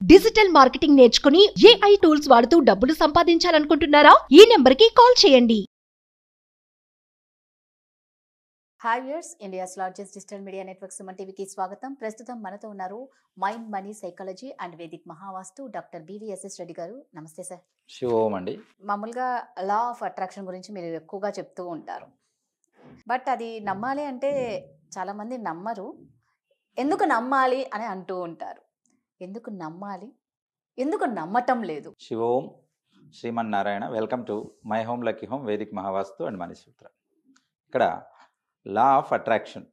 Digital marketing నేర్చుకుని AI tools వాడుతూ డబ్బులు సంపాదించాలనుకుంటున్నారా? ఈ నెంబర్కి కాల్ చేయండి. Hi viewers, India's largest digital media network Suman టీవీకి స్వాగతం. ప్రస్తుతం మనతో ఉన్నారు mind money psychology and Vedic Mahavastu doctor BVSS Reddy గారు. నమస్తే సార్. శివోం అండి. మామూలుగా లా ఆఫ్ అట్రాక్షన్ గురించి మీరు ఎక్కువగా చెప్తూ ఉంటారు, బట్ అది నమ్మాలి అంటే చాలామంది నమ్మరు. ఎందుకు నమ్మాలి అని అంటూ ఉంటారు. ఎందుకు నమ్మాలి, ఎందుకు నమ్మటం లేదు? Shivom Srimannarayana. Welcome to my home lucky home Vedic Mahavastu and money sutra. ఇక్కడ లా ఆఫ్ అట్రాక్షన్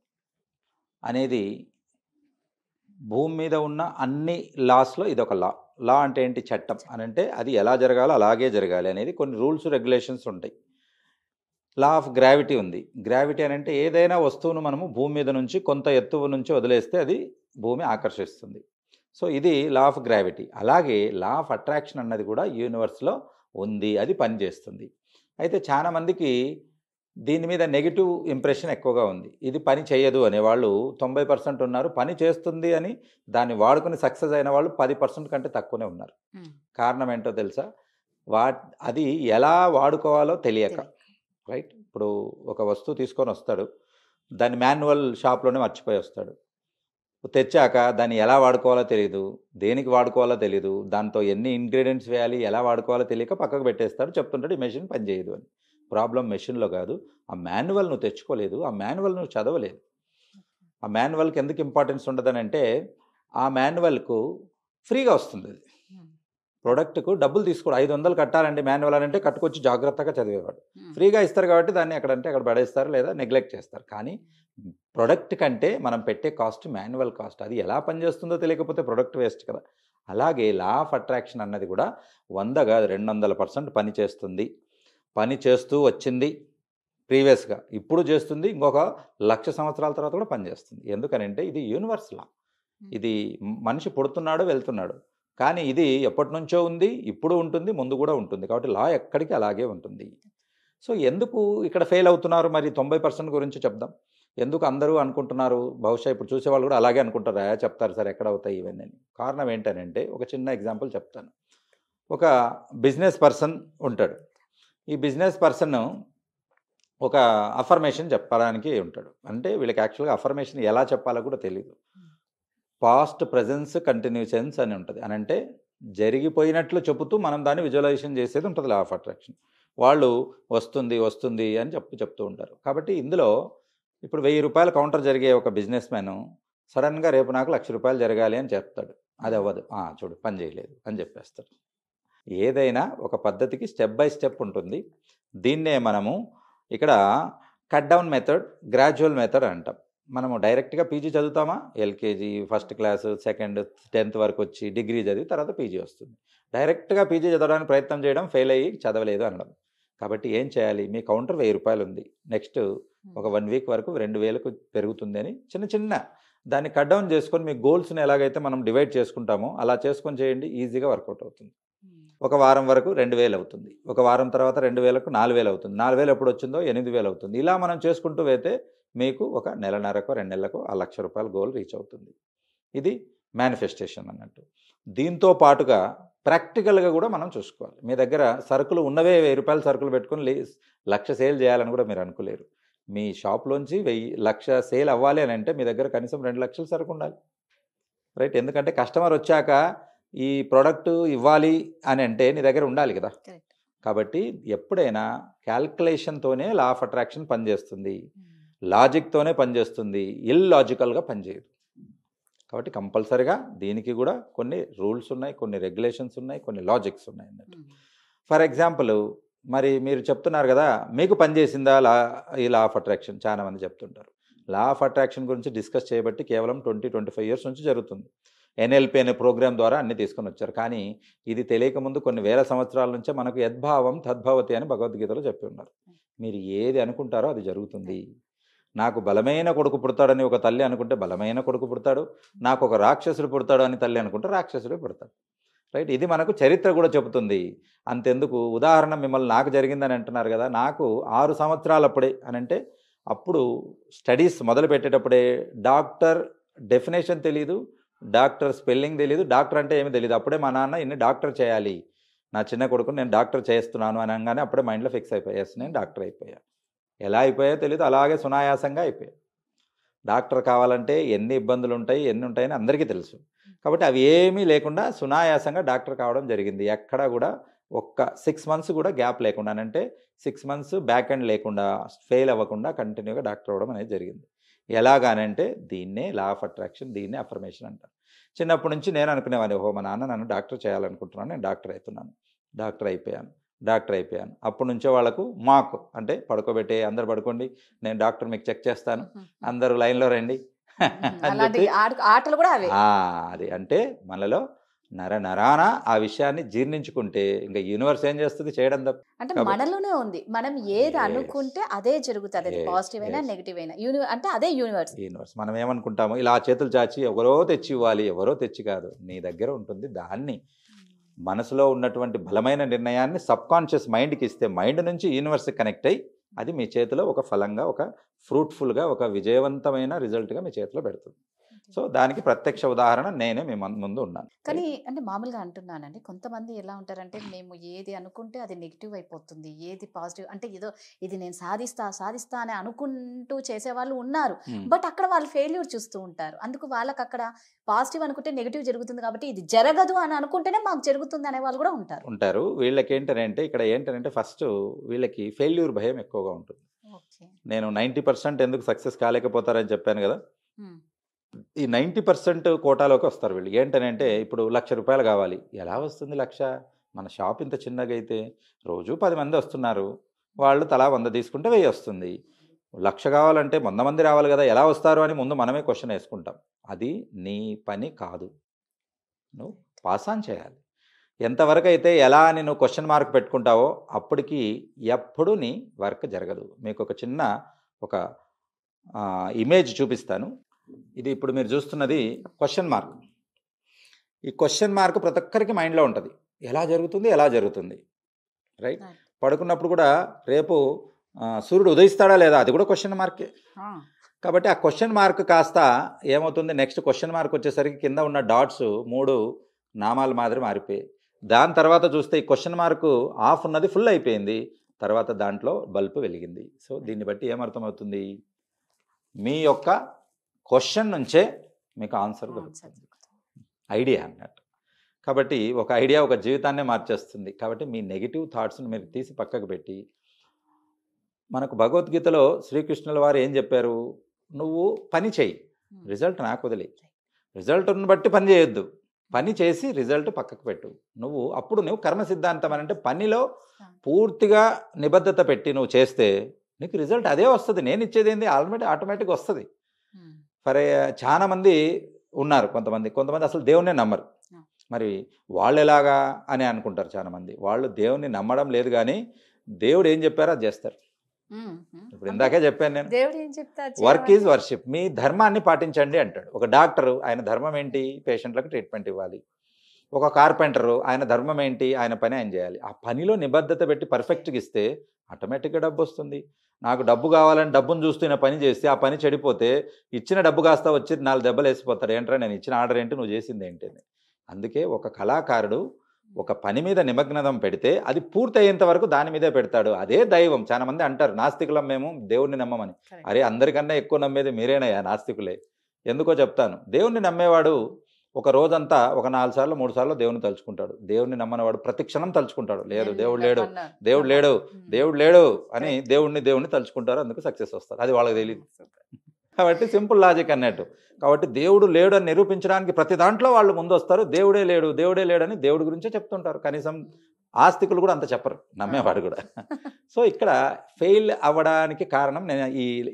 అనేది భూమి మీద ఉన్న అన్ని లాస్లో ఇదొక లా. లా అంటే ఏంటి? చట్టం అని అంటే అది ఎలా జరగాలో అలాగే జరగాలి అనేది కొన్ని రూల్స్ రెగ్యులేషన్స్ ఉంటాయి. లా ఆఫ్ గ్రావిటీ ఉంది. గ్రావిటీ అని అంటే ఏదైనా వస్తువును మనము భూమి మీద నుంచి కొంత ఎత్తువ నుంచి వదిలేస్తే అది భూమి ఆకర్షిస్తుంది. సో ఇది లా ఆఫ్ గ్రావిటీ. అలాగే లా ఆఫ్ అట్రాక్షన్ అన్నది కూడా యూనివర్స్లో ఉంది, అది పనిచేస్తుంది. అయితే చాలామందికి దీని మీద నెగిటివ్ ఇంప్రెషన్ ఎక్కువగా ఉంది. ఇది పని చేయదు అనేవాళ్ళు 90% ఉన్నారు. పని చేస్తుంది అని దాన్ని వాడుకుని సక్సెస్ అయిన వాళ్ళు 10% కంటే తక్కువనే ఉన్నారు. కారణం ఏంటో తెలుసా? అది ఎలా వాడుకోవాలో తెలియక. రైట్. ఇప్పుడు ఒక వస్తువు తీసుకొని వస్తాడు, దాన్ని మాన్యువల్ షాప్లోనే మర్చిపోయి వస్తాడు. తెచ్చాక దాన్ని ఎలా వాడుకోవాలో తెలియదు, దేనికి వాడుకోవాలో తెలియదు, దాంతో ఎన్ని ఇంగ్రీడియంట్స్ వేయాలి, ఎలా వాడుకోవాలో తెలియక పక్కకు పెట్టేస్తాడు. చెప్తుంటాడు ఈ మెషిన్ పని చేయదు అని. ప్రాబ్లం మెషిన్లో కాదు, ఆ మాన్యువల్ నువ్వు తెచ్చుకోలేదు, ఆ మాన్యువల్ నువ్వు చదవలేదు. ఆ మాన్యువల్కి ఎందుకు ఇంపార్టెన్స్ ఉండదని అంటే ఆ మాన్యువల్కు ఫ్రీగా వస్తుంది. అది ప్రోడక్ట్కు డబ్బులు తీసుకోడు. 500 కట్టాలండి మాన్యువల్ అని అంటే కట్టుకొచ్చి జాగ్రత్తగా చదివేవాడు. ఫ్రీగా ఇస్తారు కాబట్టి దాన్ని ఎక్కడంటే అక్కడ పడేస్తారు లేదా నెగ్లెక్ట్ చేస్తారు. కానీ ప్రొడక్ట్ కంటే మనం పెట్టే కాస్ట్ మాన్యువల్ కాస్ట్. అది ఎలా పనిచేస్తుందో తెలియకపోతే ప్రొడక్ట్ వేస్ట్ కదా. అలాగే లా ఆఫ్ అట్రాక్షన్ అన్నది కూడా 100 కాదు 200% పని చేస్తుంది. పని చేస్తూ వచ్చింది ప్రీవియస్గా, ఇప్పుడు చేస్తుంది, ఇంకొక 1,00,000 సంవత్సరాల తర్వాత కూడా పనిచేస్తుంది. ఎందుకనంటే ఇది యూనివర్స్ లా. ఇది మనిషి పుడుతున్నాడు వెళ్తున్నాడు, కానీ ఇది ఎప్పటి నుంచో ఉంది, ఇప్పుడు ఉంటుంది, ముందు కూడా ఉంటుంది. కాబట్టి లా ఎక్కడికి అలాగే ఉంటుంది. సో ఎందుకు ఇక్కడ ఫెయిల్ అవుతున్నారు? మరి 90% గురించి చెప్దాం. ఎందుకు అందరూ అనుకుంటున్నారు? బహుశా ఇప్పుడు చూసేవాళ్ళు కూడా అలాగే అనుకుంటారా? చెప్తారు సార్ ఎక్కడ అవుతాయి ఇవన్నీ. కారణం ఏంటనంటే ఒక చిన్న ఎగ్జాంపుల్ చెప్తాను. ఒక బిజినెస్ పర్సన్ ఉంటాడు. ఈ బిజినెస్ పర్సన్ ఒక అఫర్మేషన్ చెప్పడానికి ఉంటాడు. అంటే వీళ్ళకి యాక్చువల్గా అఫర్మేషన్ ఎలా చెప్పాలో కూడా తెలియదు. పాస్ట్ ప్రజెన్స్ కంటిన్యూషన్స్ అని ఉంటుంది. అని అంటే జరిగిపోయినట్లు చెబుతూ మనం దాన్ని విజువలైజేషన్ చేసేది ఉంటుంది లా ఆఫ్ అట్రాక్షన్. వాళ్ళు వస్తుంది వస్తుంది అని చెప్తూ ఉంటారు. కాబట్టి ఇందులో ఇప్పుడు 1000 రూపాయల కౌంటర్ జరిగే ఒక బిజినెస్ మ్యాన్ సడన్గా రేపు నాకు 1,00,000 రూపాయలు జరగాలి అని చెప్తాడు. అది అవ్వదు. చూడు పని చేయలేదు అని చెప్పేస్తాడు. ఏదైనా ఒక పద్ధతికి స్టెప్ బై స్టెప్ ఉంటుంది. దీన్నే మనము ఇక్కడ cut down method, gradual method అంటాం. మనము డైరెక్ట్గా పీజీ చదువుతామా? LKG, first class, second, 10th వరకు వచ్చి డిగ్రీ చదివి తర్వాత పీజీ వస్తుంది. డైరెక్ట్గా పీజీ చదవడానికి ప్రయత్నం చేయడం, ఫెయిల్ అయ్యి చదవలేదు అనడం. కాబట్టి ఏం చేయాలి? మీ కౌంటర్ 1000 రూపాయలు ఉంది, నెక్స్ట్ ఒక 1 వీక్ వరకు 2,000కు పెరుగుతుంది అని చిన్న దాన్ని కట్ డౌన్ చేసుకొని మీ గోల్స్ని ఎలాగైతే మనం డివైడ్ చేసుకుంటామో అలా చేసుకొని చేయండి. ఈజీగా వర్కౌట్ అవుతుంది. ఒక వారం వరకు 2,000 అవుతుంది, ఒక వారం తర్వాత 2,000కు 4,000 అవుతుంది, 4,000 ఎప్పుడు వచ్చిందో 8,000 అవుతుంది. ఇలా మనం చేసుకుంటూ పోతే మీకు ఒక నెలన్నరకు 2 నెలలకు ఆ 1,00,000 రూపాయల గోల్ రీచ్ అవుతుంది. ఇది మేనిఫెస్టేషన్ అన్నట్టు. దీంతో పాటుగా ప్రాక్టికల్గా కూడా మనం చూసుకోవాలి. మీ దగ్గర సరుకులు ఉన్నవే 1000 రూపాయల సరుకులు పెట్టుకొని 1,00,000 సేల్ చేయాలని కూడా మీరు అనుకోలేరు. మీ షాప్లోంచి 1,00,000 సేల్ అవ్వాలి అని అంటే మీ దగ్గర కనీసం 2,00,000 సరుకు ఉండాలి. రైట్. ఎందుకంటే కస్టమర్ వచ్చాక ఈ ప్రోడక్ట్ ఇవ్వాలి అని అంటే నీ దగ్గర ఉండాలి కదా. కాబట్టి ఎప్పుడైనా క్యాల్కులేషన్తోనే లా ఆఫ్ అట్రాక్షన్ పనిచేస్తుంది, లాజిక్తోనే పనిచేస్తుంది, ఇల్లాజికల్గా పనిచేయదు. కాబట్టి కంపల్సరిగా దీనికి కూడా కొన్ని రూల్స్ ఉన్నాయి, కొన్ని రెగ్యులేషన్స్ ఉన్నాయి, కొన్ని లాజిక్స్ ఉన్నాయి అన్నట్టు. ఫర్ ఎగ్జాంపుల్ మరి మీరు చెప్తున్నారు కదా మీకు పనిచేసిందా ఈ లా ఆఫ్ అట్రాక్షన్? చాలామంది చెప్తుంటారు. లా ఆఫ్ అట్రాక్షన్ గురించి డిస్కస్ చేయబట్టి కేవలం 20-25 ఇయర్స్ నుంచి జరుగుతుంది. NLP అనే ప్రోగ్రామ్ ద్వారా అన్ని తీసుకొని వచ్చారు. కానీ ఇది తెలియకముందు కొన్ని వేల సంవత్సరాల నుంచే మనకు యద్భావం తద్భవతి అని భగవద్గీతలో చెప్పి ఉన్నారు. మీరు ఏది అనుకుంటారో అది జరుగుతుంది. నాకు బలమైన కొడుకు పుడతాడని ఒక తల్లి అనుకుంటే బలమైన కొడుకు పుడతాడు, నాకు ఒక రాక్షసుడు పుడతాడు అని తల్లి అనుకుంటే రాక్షసుడే పుడతాడు. రైట్. ఇది మనకు చరిత్ర కూడా చెబుతుంది. అంతెందుకు, ఉదాహరణ మిమ్మల్ని నాకు జరిగిందని అంటున్నారు కదా, నాకు 6 సంవత్సరాలప్పుడే అని అంటే అప్పుడు స్టడీస్ మొదలు పెట్టేటప్పుడే డాక్టర్ డెఫినేషన్ తెలీదు, డాక్టర్ స్పెల్లింగ్ తెలియదు, డాక్టర్ అంటే ఏమీ తెలియదు. అప్పుడే మా నాన్న ఇన్ని డాక్టర్ చేయాలి, నా చిన్న కొడుకుని నేను డాక్టర్ చేస్తున్నాను అని అనగానే అప్పుడే మైండ్లో ఫిక్స్ అయిపోయా, ఎస్ నేను డాక్టర్ అయిపోయా. ఎలా అయిపోయా తెలియదు, అలాగే సునాయాసంగా అయిపోయా. డాక్టర్ కావాలంటే ఎన్ని ఇబ్బందులు ఉంటాయి, ఎన్ని ఉంటాయని అందరికీ తెలుసు. కాబట్టి అవి ఏమీ లేకుండా సునాయాసంగా డాక్టర్ కావడం జరిగింది. ఎక్కడా కూడా ఒక్క 6 మంత్స్ కూడా గ్యాప్ లేకుండా, అంటే 6 మంత్స్ బ్యాక్ ఎండ్ లేకుండా, ఫెయిల్ అవ్వకుండా కంటిన్యూగా డాక్టర్ అవ్వడం అనేది జరిగింది. ఎలాగానంటే దీన్నే లా ఆఫ్ అట్రాక్షన్, దీన్నే అఫర్మేషన్ అంటారు. చిన్నప్పటి నుంచి నేను అనుకునేవాడిని, ఓహో మా నాన్న నన్ను డాక్టర్ చేయాలనుకుంటున్నాను, నేను డాక్టర్ అవుతున్నాను, డాక్టర్ అయిపోయాను. అప్పటి నుంచే వాళ్ళకు మాకు అంటే పడుకోబెట్టే, అందరు పడుకోండి, నేను డాక్టర్ మీకు చెక్ చేస్తాను, అందరూ లైన్లో రండి అని అలాంటి చెప్పి ఆటలు కూడా అవే. అది అంటే మనలో నరాన ఆ విషయాన్ని జీర్ణించుకుంటే ఇంకా యూనివర్స్ ఏం చేస్తుంది, చేయడం తప్ప. అంటే కాబట్టి- మనలోనే ఉంది, మనం ఏది Yes. అనుకుంటే అదే జరుగుతుంది. అది Yes, పాజిటివ్ అయినా yes. నెగిటివ్ అయినా అంటే అదే యూనివర్స్. మనం ఏమనుకుంటాము, ఇలా చేతులు చాచి ఎవరో తెచ్చి ఇవ్వాలి, ఎవరో తెచ్చి కాదు, నీ దగ్గర ఉంటుంది. దాన్ని మనసులో ఉన్నటువంటి బలమైన నిర్ణయాన్ని సబ్కాన్షియస్ మైండ్కి ఇస్తే, మైండ్ నుంచి యూనివర్స్కి కనెక్ట్ అయ్యి అది మీ చేతిలో ఒక ఫలంగా, ఒక ఫ్రూట్ఫుల్గా, ఒక విజయవంతమైన రిజల్ట్గా మీ చేతిలో పెడుతుంది. సో దానికి ప్రత్యక్ష ఉదాహరణ నేనే మీ ముందు ఉన్నాను. కానీ అంటే మామూలుగా అంటున్నానండి, కొంతమంది ఎలా ఉంటారంటే మేము ఏది అనుకుంటే అది నెగిటివ్ అయిపోతుంది, ఏది పాజిటివ్ అంటే ఏదో ఇది నేను సాధిస్తా అని అనుకుంటూ చేసేవాళ్ళు ఉన్నారు. బట్ అక్కడ వాళ్ళు ఫెయిల్యూర్ చూస్తూ ఉంటారు. అందుకు వాళ్ళకి అక్కడ పాజిటివ్ అనుకుంటే నెగిటివ్ జరుగుతుంది కాబట్టి ఇది జరగదు అని అనుకుంటేనే మాకు జరుగుతుంది అనే వాళ్ళు కూడా ఉంటారు. వీళ్ళకి ఏంటంటే ఇక్కడ ఏంటంటే ఫస్ట్ వీళ్ళకి ఫెయిల్యూర్ భయం ఎక్కువగా ఉంటుంది. నేను 90% ఎందుకు సక్సెస్ కాలేకపోతారని చెప్పాను కదా, ఈ 90% కోటాలోకి వస్తారు వీళ్ళు. ఏంటనంటే ఇప్పుడు ₹1,00,000 కావాలి, ఎలా వస్తుంది 1,00,000? మన షాప్ ఇంత చిన్నగా అయితే రోజు 10 మంది వస్తున్నారు, వాళ్ళు తలా 100 తీసుకుంటే 1000 వస్తుంది. 1,00,000 కావాలంటే 100 మంది రావాలి కదా, ఎలా వస్తారు అని ముందు మనమే క్వశ్చన్ వేసుకుంటాం. అది నీ పని కాదు, నువ్వు పాస్ ఆన్ చేయాలి. ఎంతవరకు అయితే ఎలా అని నువ్వు క్వశ్చన్ మార్క్ పెట్టుకుంటావో అప్పటికి ఎప్పుడు నీ వర్క్ జరగదు. మీకు ఒక చిన్న ఇమేజ్ చూపిస్తాను. ఇది ఇప్పుడు మీరు చూస్తున్నది క్వశ్చన్ మార్క్. ఈ క్వశ్చన్ మార్క్ ప్రతి ఒక్కరికి మైండ్లో ఉంటుంది, ఎలా జరుగుతుంది రైట్. పడుకున్నప్పుడు కూడా రేపు సూర్యుడు ఉదయిస్తాడా లేదా, అది కూడా క్వశ్చన్ మార్కే. కాబట్టి ఆ క్వశ్చన్ మార్క్ కాస్త ఏమవుతుంది, నెక్స్ట్ క్వశ్చన్ మార్క్ వచ్చేసరికి కింద ఉన్న డాట్స్ 3 నామాల మాదిరి మారిపోయాయి. దాని తర్వాత చూస్తే ఈ క్వశ్చన్ మార్క్ ఆఫ్ ఉన్నది ఫుల్ అయిపోయింది, తర్వాత దాంట్లో బల్బు వెలిగింది. సో దీన్ని బట్టి ఏమర్థమవుతుంది, మీ యొక్క క్వశ్చన్ నుంచే మీకు ఆన్సర్ దొరుకుతుంది, ఐడియా అన్నట్టు. కాబట్టి ఒక ఐడియా ఒక జీవితాన్నే మార్చేస్తుంది. కాబట్టి మీ నెగిటివ్ థాట్స్ని మీరు తీసి పక్కకు పెట్టి, మనకు భగవద్గీతలో శ్రీకృష్ణుల వారు ఏం చెప్పారు, నువ్వు పని చేయి, రిజల్ట్ నాకు వదిలే, రిజల్ట్ని బట్టి పని చేయొద్దు, పని చేసి రిజల్ట్ పక్కకు పెట్టు. అప్పుడు నువ్వు కర్మ సిద్ధాంతం అని అంటే పనిలో పూర్తిగా నిబద్ధత పెట్టి నువ్వు చేస్తే నీకు రిజల్ట్ అదే వస్తుంది. నేను ఇచ్చేది ఏంది ఆటోమేటిక్గా వస్తుంది. చాలా మంది ఉన్నారు, కొంతమంది అసలు దేవుణ్ణి నమ్మరు. మరి వాళ్ళు ఎలాగా అని అనుకుంటారు చాలామంది. వాళ్ళు దేవుణ్ణి నమ్మడం లేదు, కానీ దేవుడు ఏం చెప్పారో అది చేస్తారు. ఇప్పుడు ఇందాకే చెప్పాను నేను, దేవుడు ఏం చెప్తారు, వర్క్ ఈజ్ వర్షిప్, మీ ధర్మాన్ని పాటించండి అంటాడు. ఒక డాక్టరు ఆయన ధర్మం ఏంటి, పేషెంట్లకు ట్రీట్మెంట్ ఇవ్వాలి. ఒక కార్పెంటరు ఆయన ధర్మం ఏంటి, ఆయన పని ఆయన చేయాలి. ఆ పనిలో నిబద్ధత పెట్టి పర్ఫెక్ట్గా ఇస్తే ఆటోమేటిక్గా డబ్బు వస్తుంది. నాకు డబ్బు కావాలని డబ్బును చూస్తున్న పని చేస్తే ఆ పని చెడిపోతే ఇచ్చిన డబ్బు కాస్త వచ్చి 4 దెబ్బలు వేసిపోతారు. ఏంట్రా నేను ఇచ్చిన ఆర్డర్ ఏంటి, నువ్వు చేసింది ఏంటి అని. అందుకే ఒక కళాకారుడు ఒక పని మీద నిమగ్నం పెడితే అది పూర్తి అయ్యేంత వరకు దాని మీదే పెడతాడు. అదే దైవం. చాలా మంది అంటారు నాస్తికులం మేము దేవుణ్ణి నమ్మమని. అరే అందరికన్నా ఎక్కువ నమ్మేది మీరేనయ్యా నాస్తికులే. ఎందుకో చెప్తాను. దేవుణ్ణి నమ్మేవాడు ఒక రోజంతా ఒక 4 సార్లు 3 సార్లు దేవుని తలుచుకుంటాడు. దేవుణ్ణి నమ్మనవాడు ప్రతి క్షణం తలుచుకుంటాడు, లేదు దేవుడు లేడు దేవుడు లేడు దేవుడు లేడు అని దేవుణ్ణి తలుచుకుంటారు. అందుకు సక్సెస్ వస్తారు. అది వాళ్ళకి తెలియదు. కాబట్టి సింపుల్ లాజిక్ అన్నట్టు. కాబట్టి దేవుడు లేడు అని నిరూపించడానికి ప్రతి దాంట్లో వాళ్ళు ముందు వస్తారు. దేవుడే లేడు అని దేవుడి గురించే చెప్తుంటారు. కనీసం ఆస్తికులు కూడా అంత చెప్పరు, నమ్మేవాడు కూడా. సో ఇక్కడ ఫెయిల్ అవ్వడానికి కారణం నేను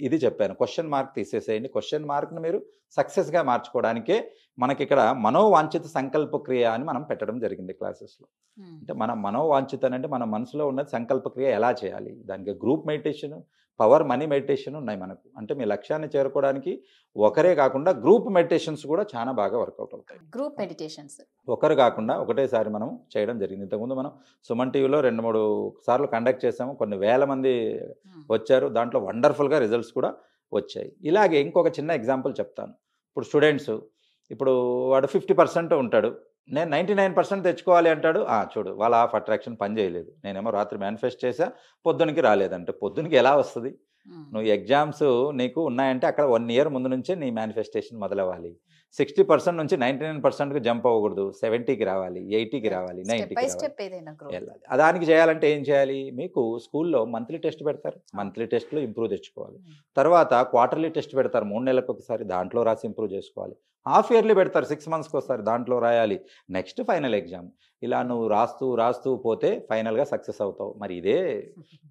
ఇది చెప్పాను. క్వశ్చన్ మార్క్ తీసేసేయండి. క్వశ్చన్ మార్క్ను మీరు సక్సెస్గా మార్చుకోవడానికే మనకి ఇక్కడ మనోవాంఛిత సంకల్ప క్రియ అని మనం పెట్టడం జరిగింది క్లాసెస్లో. అంటే మన మనోవాంఛిత అంటే మన మనసులో ఉన్న సంకల్ప క్రియ ఎలా చేయాలి, దానికి group meditation, power money meditation ఉన్నాయి మనకు. అంటే మీ లక్ష్యాన్ని చేరుకోవడానికి ఒకరే కాకుండా గ్రూప్ మెడిటేషన్స్ కూడా చాలా బాగా వర్కౌట్ అవుతాయి. గ్రూప్ మెడిటేషన్స్ ఒకరు కాకుండా ఒకటేసారి మనం చేయడం జరిగింది. ఇంతకుముందు మనం సుమన్ టీవీలో 2-3 సార్లు కండక్ట్ చేసాము. కొన్ని వేల మంది వచ్చారు. దాంట్లో వండర్ఫుల్గా రిజల్ట్స్ కూడా వచ్చాయి. ఇలాగే ఇంకొక చిన్న ఎగ్జాంపుల్ చెప్తాను. ఇప్పుడు స్టూడెంట్స్ ఇప్పుడు వాడు 50% ఉంటాడు, నేను 99% తెచ్చుకోవాలి అంటాడు. చూడు వాళ్ళ ఆఫ్ అట్రాక్షన్ పని చేయలేదు. నేనేమో రాత్రి మేనిఫెస్ట్ చేసా, పొద్దునకి రాలేదంటే పొద్దునకి ఎలా వస్తుంది? నువ్వు ఎగ్జామ్స్ నీకు ఉన్నాయంటే అక్కడ 1 ఇయర్ ముందు నుంచే నీ మేనిఫెస్టేషన్ మొదలవ్వాలి. 60% నుంచి 99%కి జంప్ అవ్వకూడదు. 70కి రావాలి, 80కి రావాలి, 90కి వెళ్ళాలి. దానికి చేయాలంటే ఏం చేయాలి? మీకు స్కూల్లో మంత్లీ టెస్ట్ పెడతారు, మంత్లీ టెస్ట్లో ఇంప్రూవ్ తెచ్చుకోవాలి. తర్వాత క్వార్టర్లీ టెస్ట్ పెడతారు, 3 నెలలకు ఒకసారి, దాంట్లో రాసి ఇంప్రూవ్ చేసుకోవాలి. హాఫ్ ఇయర్లీ పెడతారు, 6 మంత్స్కి ఒకసారి, దాంట్లో రాయాలి. Next final exam. ఇలా నువ్వు రాస్తూ పోతే ఫైనల్గా సక్సెస్ అవుతావు. మరి ఇదే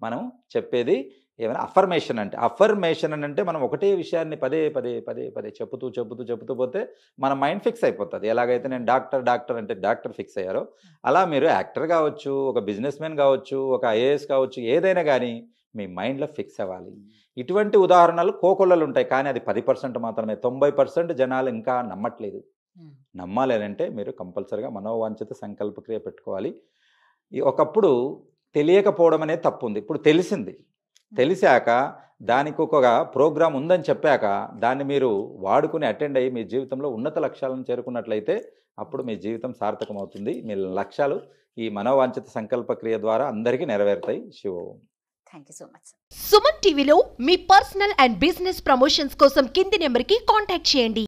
మనం చెప్పేది ఏమైనా అఫర్మేషన్ అంటే. అఫర్మేషన్ అని అంటే మనం ఒకటే విషయాన్ని పదే పదే చెబుతూ పోతే మన మైండ్ ఫిక్స్ అయిపోతుంది. ఎలాగైతే నేను డాక్టర్ అంటే డాక్టర్ ఫిక్స్ అయ్యారో, అలా మీరు యాక్టర్ కావచ్చు, ఒక బిజినెస్ మ్యాన్ కావచ్చు, ఒక ఐఏఎస్ కావచ్చు, ఏదైనా కానీ మీ మైండ్లో ఫిక్స్ అవ్వాలి. ఇటువంటి ఉదాహరణలు కోకొల్లలు ఉంటాయి, కానీ అది 10% మాత్రమే. 90% జనాలు ఇంకా నమ్మట్లేదు. నమ్మాలి అంటే మీరు కంపల్సరిగా మనోవాంఛిత సంకల్పక్రియ పెట్టుకోవాలి. ఒకప్పుడు తెలియకపోవడం అనేది తప్పు ఉంది, ఇప్పుడు తెలిసాక దానికి ఒక ప్రోగ్రాం ఉందని చెప్పాక దాన్ని మీరు వాడుకుని అటెండ్ అయ్యి మీ జీవితంలో ఉన్నత లక్ష్యాలను చేరుకున్నట్లయితే అప్పుడు మీ జీవితం సార్థకం అవుతుంది. మీ లక్ష్యాలు ఈ మనోవాంఛిత సంకల్పక్రియ ద్వారా అందరికీ నెరవేరుతాయి. Shivom. Thank you so much. Suman టీవీలో మీ పర్సనల్ అండ్ బిజినెస్ ప్రమోషన్స్ కోసం కింది నెంబర్కి కాంటాక్ట్ చేయండి.